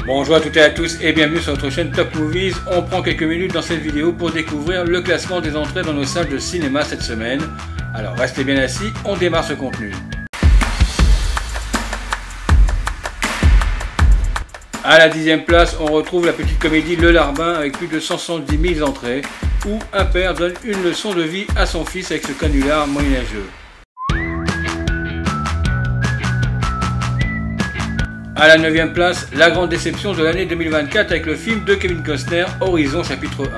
Bonjour à toutes et à tous et bienvenue sur notre chaîne Top Movies. On prend quelques minutes dans cette vidéo pour découvrir le classement des entrées dans nos salles de cinéma cette semaine. Alors restez bien assis, on démarre ce contenu. À la 10e place, on retrouve la petite comédie Le Larbin avec plus de 170 000 entrées, où un père donne une leçon de vie à son fils avec ce canular moyenâgeux. À la 9e place, la grande déception de l'année 2024 avec le film de Kevin Costner, Horizon chapitre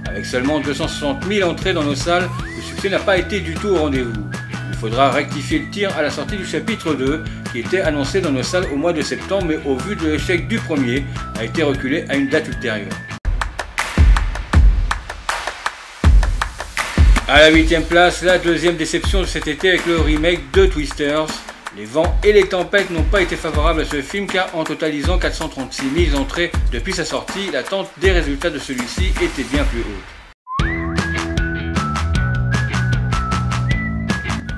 1. Avec seulement 260 000 entrées dans nos salles, le succès n'a pas été du tout au rendez-vous. Il faudra rectifier le tir à la sortie du chapitre 2, qui était annoncé dans nos salles au mois de septembre, mais au vu de l'échec du premier, a été reculé à une date ultérieure. À la 8e place, la deuxième déception de cet été avec le remake de Twisters. Les vents et les tempêtes n'ont pas été favorables à ce film car en totalisant 436 000 entrées depuis sa sortie, l'attente des résultats de celui-ci était bien plus haute.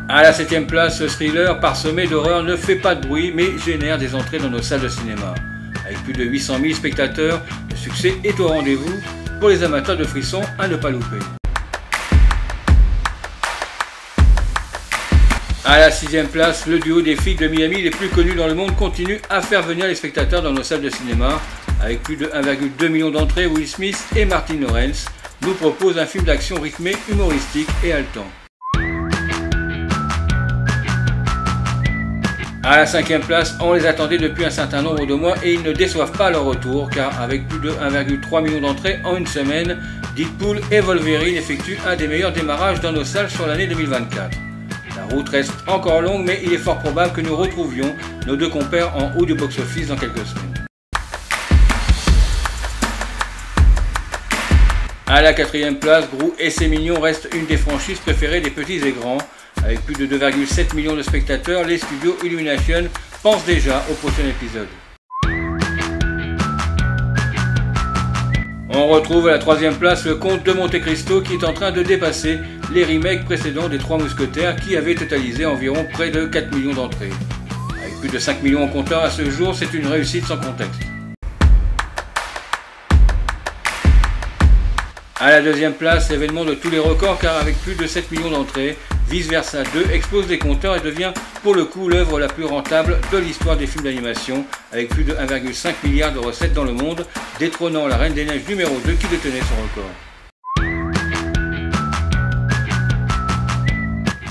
À la 7e place, ce thriller parsemé d'horreur ne fait pas de bruit mais génère des entrées dans nos salles de cinéma. Avec plus de 800 000 spectateurs, le succès est au rendez-vous pour les amateurs de frissons à ne pas louper. À la 6e place, le duo des flics de Miami les plus connus dans le monde continue à faire venir les spectateurs dans nos salles de cinéma. Avec plus de 1,2 million d'entrées, Will Smith et Martin Lawrence nous proposent un film d'action rythmé, humoristique et haletant. À la 5e place, on les attendait depuis un certain nombre de mois et ils ne déçoivent pas à leur retour car avec plus de 1,3 million d'entrées en une semaine, Deadpool et Wolverine effectuent un des meilleurs démarrages dans nos salles sur l'année 2024. La route reste encore longue, mais il est fort probable que nous retrouvions nos deux compères en haut du box-office dans quelques semaines. À la 4e place, Gru et ses mignons restent une des franchises préférées des petits et grands. Avec plus de 2,7 millions de spectateurs, les studios Illumination pensent déjà au prochain épisode. On retrouve à la 3e place le Comte de Monte Cristo qui est en train de dépasser les remakes précédents des Trois Mousquetaires qui avaient totalisé environ près de 4 millions d'entrées. Avec plus de 5 millions en compteur à ce jour, c'est une réussite sans contexte. À la 2e place, l'événement de tous les records car avec plus de 7 millions d'entrées, Vice Versa 2 explose les compteurs et devient pour le coup l'œuvre la plus rentable de l'histoire des films d'animation avec plus de 1,5 milliard de recettes dans le monde, détrônant la Reine des Neiges numéro 2 qui détenait son record.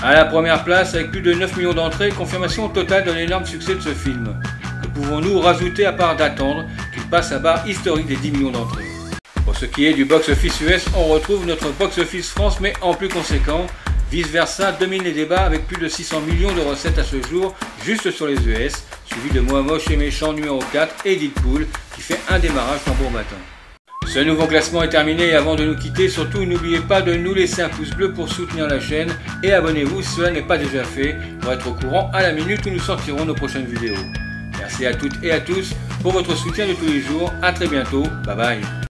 À la première place, avec plus de 9 millions d'entrées, confirmation totale de l'énorme succès de ce film. Que pouvons-nous rajouter à part d'attendre qu'il passe la barre historique des 10 millions d'entrées? Pour ce qui est du box-office US, on retrouve notre box-office France mais en plus conséquent. Vice Versa domine les débats avec plus de 600 millions de recettes à ce jour, juste sur les US, suivi de Moi Moche et Méchant numéro 4 et Deadpool qui fait un démarrage tambour battant. Ce nouveau classement est terminé et avant de nous quitter, surtout n'oubliez pas de nous laisser un pouce bleu pour soutenir la chaîne et abonnez-vous si cela n'est pas déjà fait pour être au courant à la minute où nous sortirons nos prochaines vidéos. Merci à toutes et à tous pour votre soutien de tous les jours, à très bientôt, bye bye.